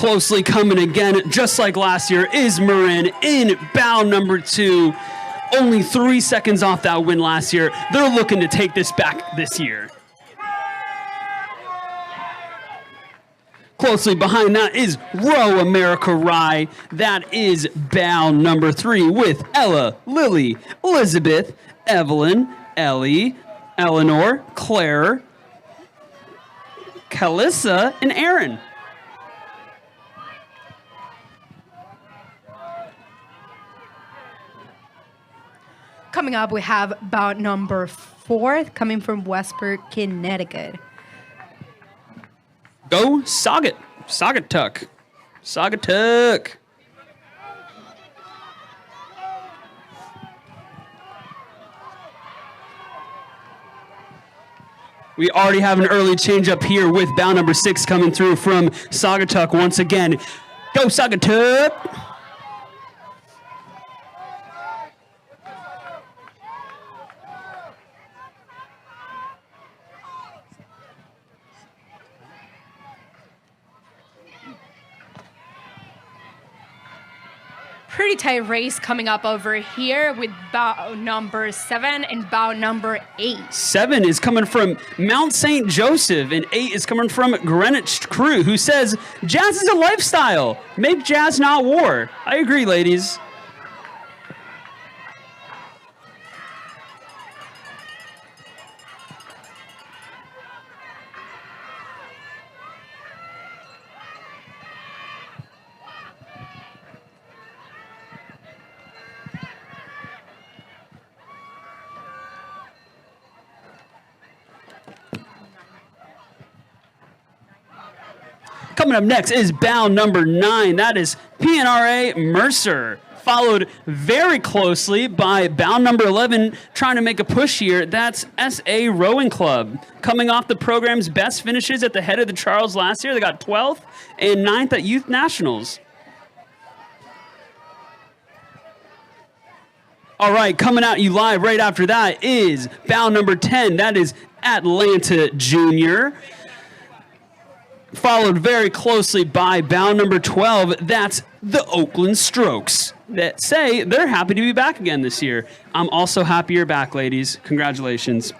closely coming again, just like last year, is Marin in bound number 2. Only 3 seconds off that win last year. They're looking to take this back this year. Closely behind that is Row America Rye. That is bound number 3 with Ella, Lily, Elizabeth, Evelyn, Ellie, Eleanor, Claire, Calissa, and Aaron. Coming up, we have bout number 4 coming from Westport, Connecticut. Go Saugat. Saugatuck. Saugatuck. We already have an early change up here with bound number 6 coming through from Saugatuck once again. Go Saugatuck. Pretty tight race coming up over here with bout number 7 and bout number 8. 7 is coming from Mount St. Joseph, and 8 is coming from Greenwich Crew, who says, jazz is a lifestyle. Make jazz not war. I agree, ladies. Coming up next is bound number 9. That is PNRA Mercer, followed very closely by bound number 11, trying to make a push here. That's SA Rowing Club. Coming off the program's best finishes at the head of the Charles last year. They got 12th and 9th at Youth Nationals. All right, coming at you live right after that is bound number 10. That is Atlanta Junior. Followed very closely by bound number 12. That's the Oakland Strokes, that say they're happy to be back again this year. I'm also happy you're back, ladies. Congratulations.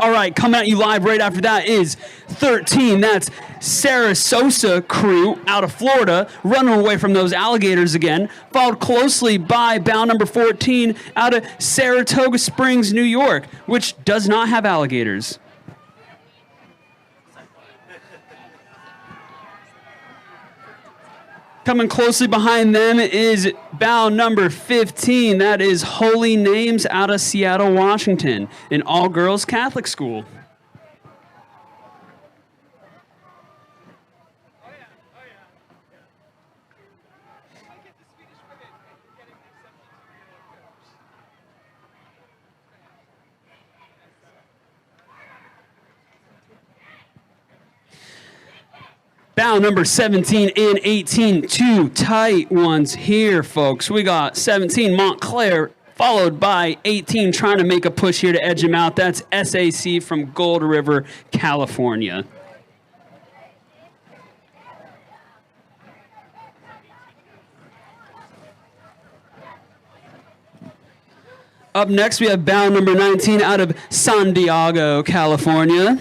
All right, coming at you live right after that is 13. That's Sarasota Crew out of Florida, running away from those alligators again. Followed closely by bound number 14 out of Saratoga Springs, New York, which does not have alligators. Coming closely behind them is bound number 15. That is Holy Names out of Seattle, Washington, an all-girls Catholic school. Bound number 17 and 18, 2 tight ones here, folks. We got 17 Montclair, followed by 18 trying to make a push here to edge him out. That's SAC from Gold River, California. Up next, we have bound number 19 out of San Diego, California.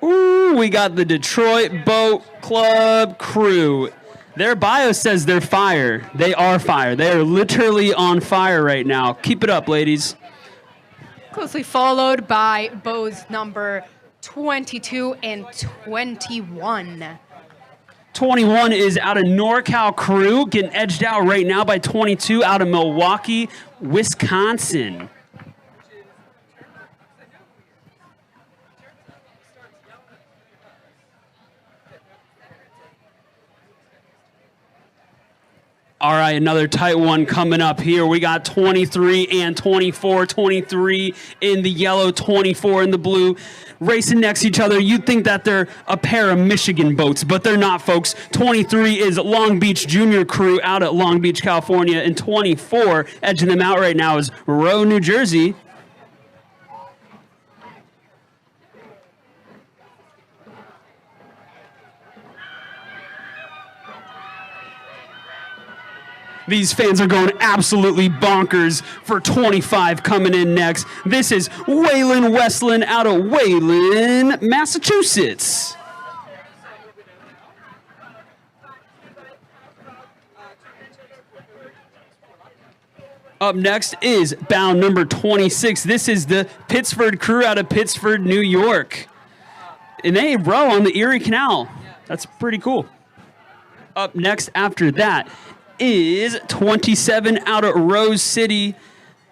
Ooh, we got the Detroit Boat Club crew. Their bio says they're fire. They are fire. They are literally on fire right now. Keep it up, ladies. Closely followed by bows number 22 and 21. 21 is out of NorCal Crew, getting edged out right now by 22 out of Milwaukee, Wisconsin. All right, another tight one coming up here. We got 23 and 24, 23 in the yellow, 24 in the blue, racing next to each other. You'd think that they're a pair of Michigan boats, but they're not, folks. 23 is Long Beach Junior Crew out at Long Beach, California, and 24, edging them out right now, is Rowe, New Jersey. These fans are going absolutely bonkers for 25 coming in next. This is Waylon Westland out of Wayland, Massachusetts. Up next is bound number 26. This is the Pittsford crew out of Pittsford, New York. And they row on the Erie Canal. That's pretty cool. Up next after that is 27 out of Rose City,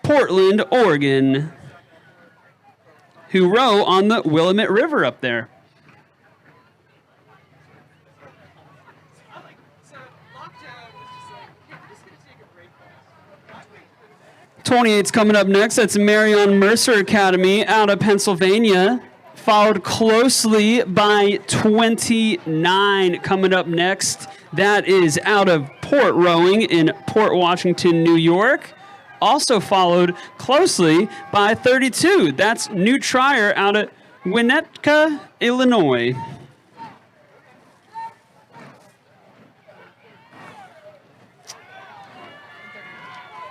Portland, Oregon, who row on the Willamette River up there. '28's coming up next. That's Marion Mercer Academy out of Pennsylvania, followed closely by 29 coming up next. That is out of Port Rowing in Port Washington, New York. Also followed closely by 32. That's New Trier out of Winnetka, Illinois.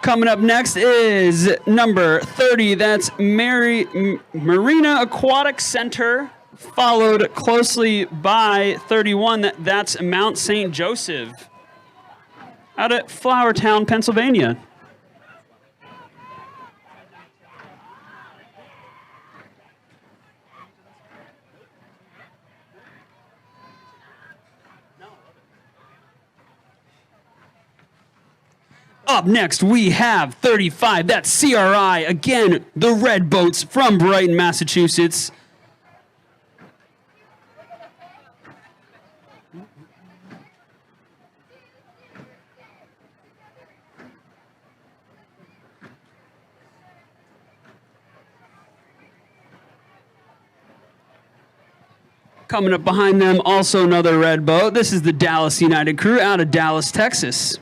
Coming up next is number 30. That's Marina Aquatic Center, followed closely by 31. That's Mount St. Joseph out at Flowertown, Pennsylvania. Up next, we have 35. That's CRI. Again, the Red Boats from Brighton, Massachusetts. Coming up behind them, also another red boat. This is the Dallas United crew out of Dallas, Texas.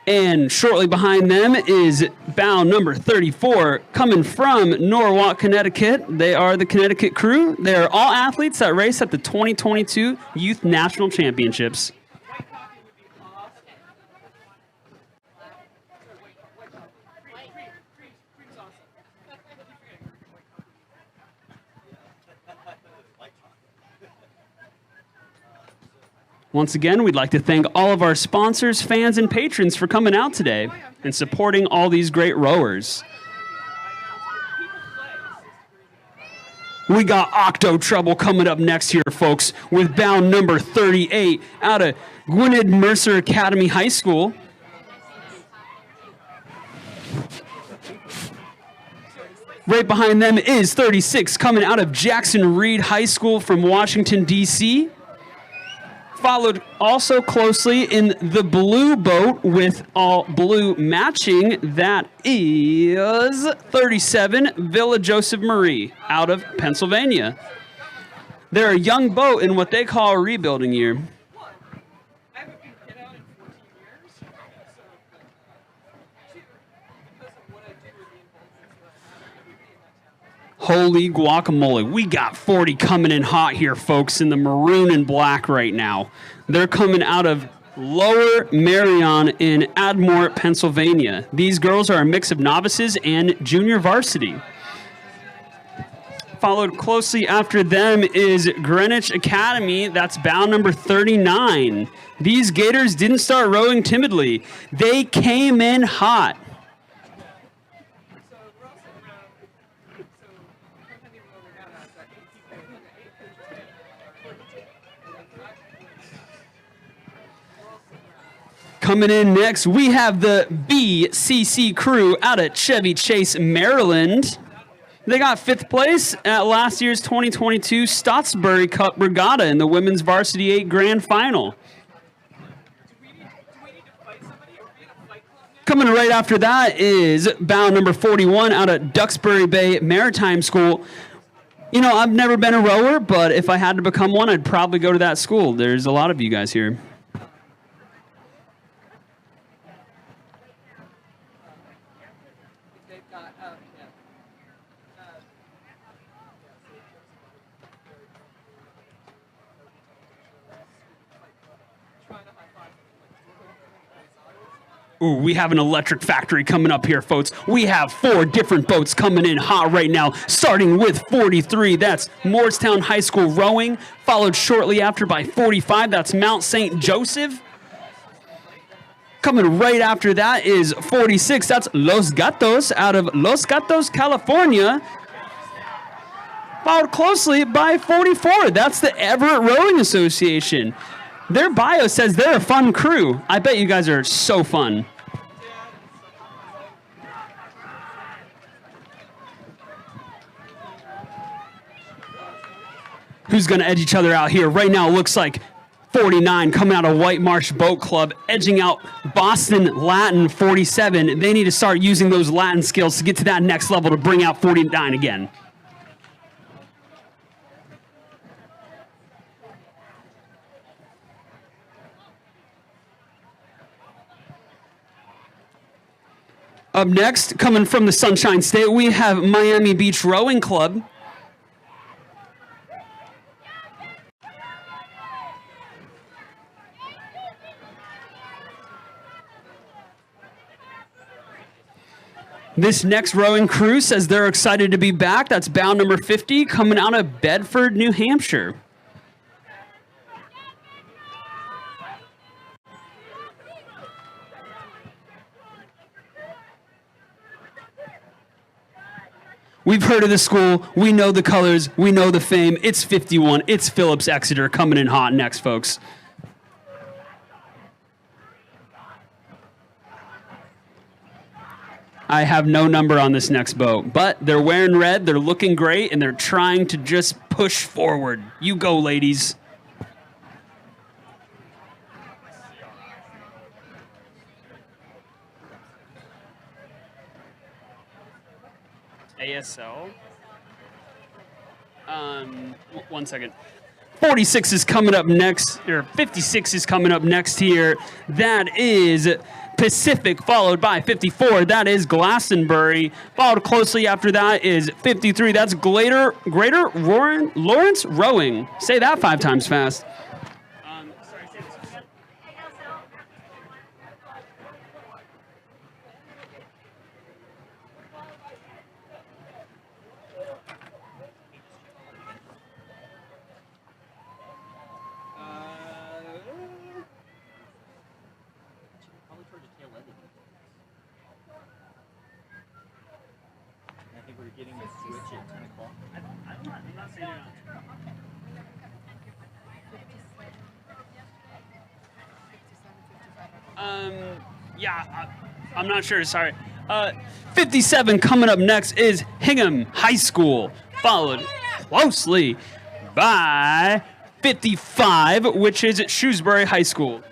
And shortly behind them is bow number 34, coming from Norwalk, Connecticut. They are the Connecticut crew. They are all athletes that race at the 2022 Youth National Championships. Once again, we'd like to thank all of our sponsors, fans, and patrons for coming out today and supporting all these great rowers. We got Octo Trouble coming up next here, folks, with bound number 38 out of Gwynedd Mercer Academy High School. Right behind them is 36 coming out of Jackson Reed High School from Washington, D.C., followed also closely in the blue boat with all blue matching. That is 37, Villa Joseph Marie out of Pennsylvania. They're a young boat in what they call a rebuilding year. Holy guacamole. We got 40 coming in hot here, folks, in the maroon and black right now. They're coming out of Lower Marion in Admore, Pennsylvania. These girls are a mix of novices and junior varsity. Followed closely after them is Greenwich Academy. That's bound number 39. These Gators didn't start rowing timidly. They came in hot. Coming in next, we have the BCC crew out at Chevy Chase, Maryland. They got 5th place at last year's 2022 Stottsbury Cup Regatta in the Women's Varsity 8 Grand Final. Coming right after that is bound number 41 out of Duxbury Bay Maritime School. You know, I've never been a rower, but if I had to become one, I'd probably go to that school. There's a lot of you guys here. Ooh, we have an electric factory coming up here, folks. We have 4 different boats coming in hot right now, starting with 43. That's Moorestown High School rowing, followed shortly after by 45. That's Mount St. Joseph. Coming right after that is 46. That's Los Gatos out of Los Gatos, California. Followed closely by 44. That's the Everett Rowing Association. Their bio says they're a fun crew. I bet you guys are so fun. Who's going to edge each other out here? Right now, it looks like 49 coming out of White Marsh Boat Club, edging out Boston Latin 47. They need to start using those Latin skills to get to that next level to bring out 49 again. Up next, coming from the Sunshine State, we have Miami Beach Rowing Club. This next rowing crew says they're excited to be back. That's bound number 50, coming out of Bedford, New Hampshire. We've heard of the school. We know the colors. We know the fame. It's 51. It's Phillips Exeter coming in hot next, folks. I have no number on this next boat, but they're wearing red. They're looking great, and they're trying to just push forward. You go, ladies. ASL. 1 second. 46 is coming up next, or 56 is coming up next here. That is Pacific, followed by 54. That is Glastonbury. Followed closely after that is 53. That's Greater Lawrence Rowing. Say that 5 times fast. I'm not sure, sorry. 57 coming up next is Hingham High School, followed closely by 55, which is Shrewsbury High School.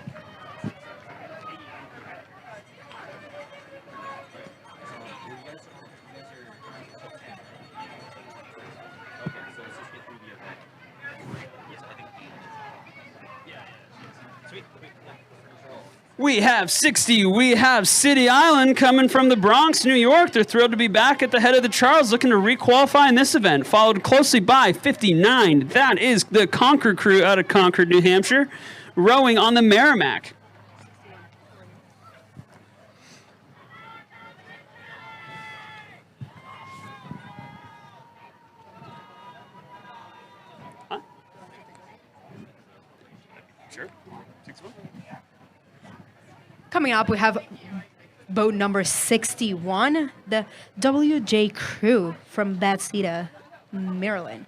We have 60. We have City Island coming from the Bronx, New York. They're thrilled to be back at the head of the Charles, looking to requalify in this event. Followed closely by 59. That is the Concord crew out of Concord, New Hampshire, rowing on the Merrimack. Sure. 61. Coming up, we have boat number 61, the WJ Crew from Bethesda, Maryland.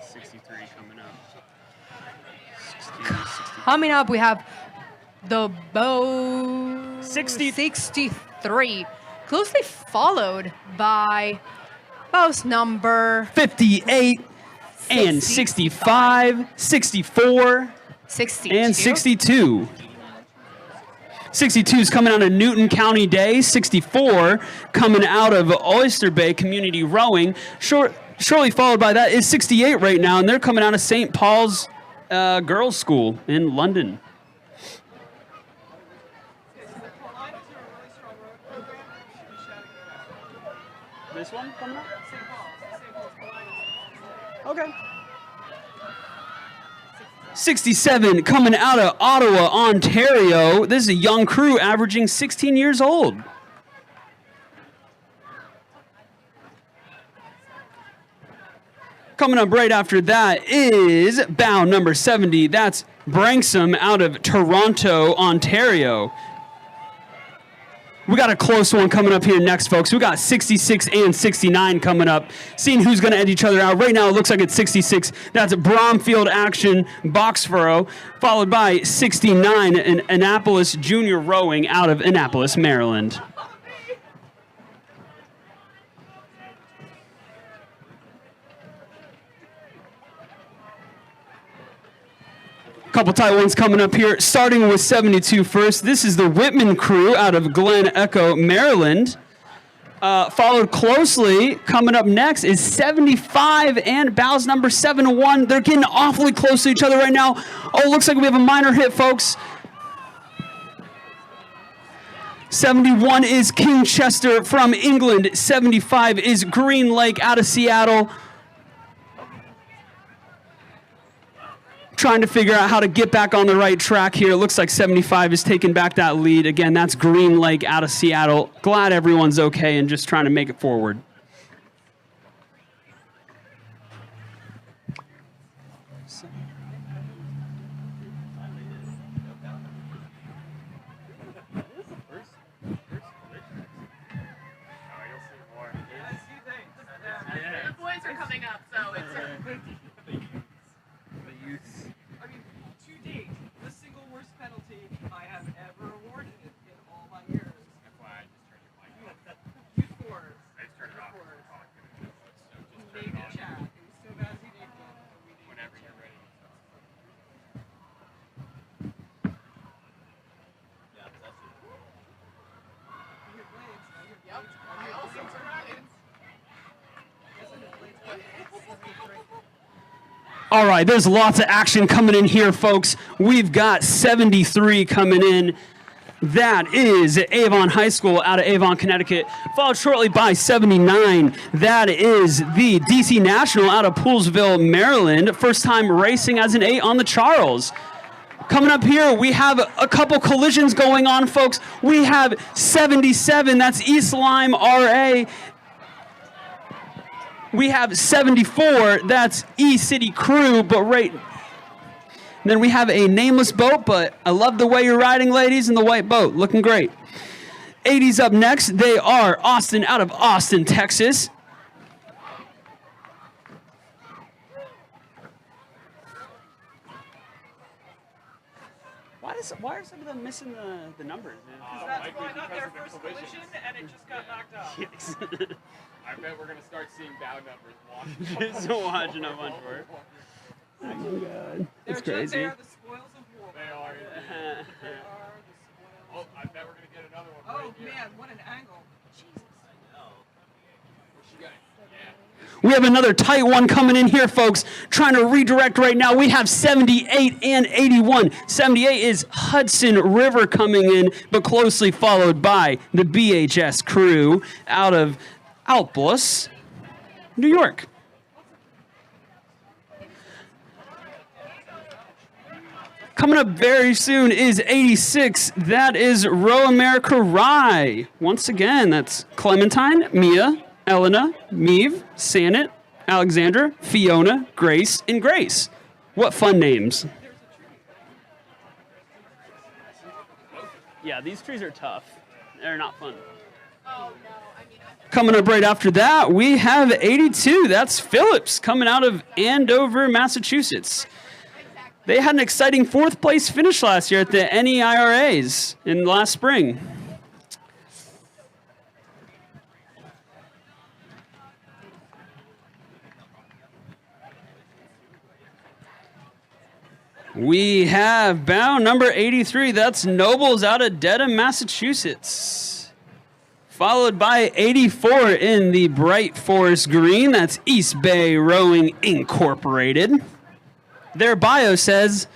63 coming up. Coming up, we have the boat 63, closely followed by boat number 58 and 65, 64. 62. And 62. 62 is coming out of Newton County Day. 64 coming out of Oyster Bay Community Rowing. Shortly followed by that is 68 right now, and they're coming out of St. Paul's Girls' School in London. This one coming up? Okay. 67 coming out of Ottawa, Ontario. This is a young crew averaging 16 years old. Coming up right after that is bound number 70. That's Branksome out of Toronto, Ontario. We got a close one coming up here next, folks. We got 66 and 69 coming up. Seeing who's going to edge each other out. Right now, it looks like it's 66. That's Bromfield Action Boxborough, followed by 69 in Annapolis Junior Rowing out of Annapolis, Maryland. Couple tight ones coming up here, starting with 72 first. This is the Whitman crew out of Glen Echo, Maryland. Followed closely, coming up next is 75 and bows number 7-1. They're getting awfully close to each other right now. Oh, looks like we have a minor hit, folks. 71 is Kingchester from England. 75 is Green Lake out of Seattle. Trying to figure out how to get back on the right track here. It looks like 75 is taking back that lead. Again, that's Green Lake out of Seattle. Glad everyone's okay and just trying to make it forward. The boys are coming up, so it's... To date, the single worst penalty I have ever awarded in all my years. That's why I just turned your mic off. Youth Force. I just turned it off. Made the chat. It was so bad you didn't get it. Whenever you're ready. Yeah, that's it. I hear blades. Yep, I also dragons. Yes, I hear blades. All right, there's lots of action coming in here, folks. We've got 73 coming in. That is Avon High School out of Avon, Connecticut, followed shortly by 79. That is the DC National out of Poolsville, Maryland. First time racing as an 8 on the Charles. Coming up here, we have a couple collisions going on, folks. We have 77, that's East Lyme RA. We have 74, that's E-City Crew, but right. And then we have a nameless boat, but I love the way you're riding, ladies, in the white boat. Looking great. 80s up next. They are Austin out of Austin, Texas. Why are some of them missing the numbers? That's why not their first collision, and it just got knocked out. Yes. I bet we're going to start seeing bow numbers. Just watching a bunch for it. Oh my God. That's crazy. They are the spoils of war. They are. They are the spoils. Oh, I bet we're going to get another one. Oh right here. man, what an angle. Jesus. I know. Where's she going? Yeah. We have another tight one coming in here, folks. Trying to redirect right now. We have 78 and 81. 78 is Hudson River coming in, but closely followed by the BHS crew out of Alplos, New York. Coming up very soon is 86. That is Row America Rye. Once again, that's Clementine, Mia, Elena, Meve, Sanet, Alexandra, Fiona, Grace, and Grace. What fun names. Yeah, these trees are tough. They're not fun. Oh, no. Coming up right after that, we have 82. That's Phillips coming out of Andover, Massachusetts. They had an exciting fourth place finish last year at the NEIRAs in last spring. We have bound number 83. That's Nobles out of Dedham, Massachusetts. Followed by 84 in the bright forest green. That's East Bay Rowing Incorporated. Their bio says ...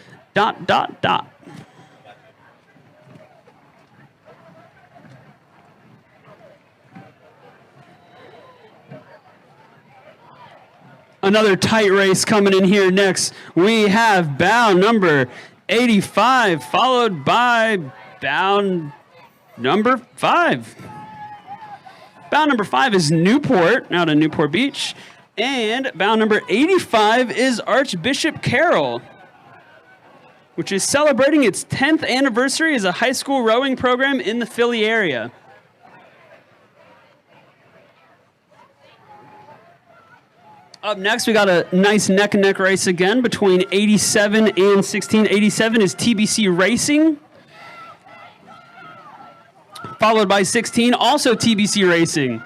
Another tight race coming in here next. We have bound number 85, followed by bound number 5. Bound number 5 is Newport, out of Newport Beach. And bound number 85 is Archbishop Carroll, which is celebrating its 10th anniversary as a high school rowing program in the Philly area. Up next, we got a nice neck-and-neck race again between 87 and 16. 87 is TBC Racing, followed by 16, also TBC Racing.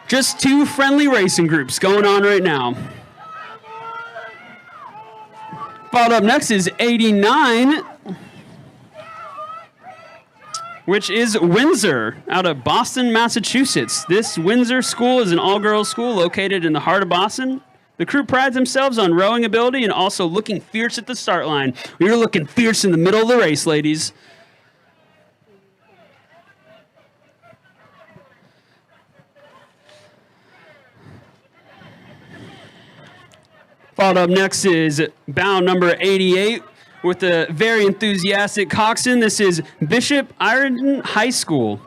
Just two friendly racing groups going on right now. Followed up next is 89, which is Windsor, out of Boston, Massachusetts. This Windsor school is an all-girls school located in the heart of Boston. The crew prides themselves on rowing ability and also looking fierce at the start line. You're looking fierce in the middle of the race, ladies. Followed up next is bound number 88 with the very enthusiastic coxswain. This is Bishop Ireton High School.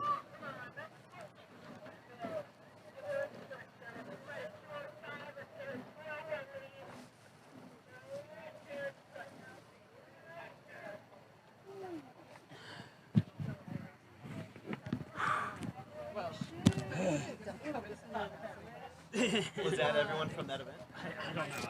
Was that everyone from that event? I don't know.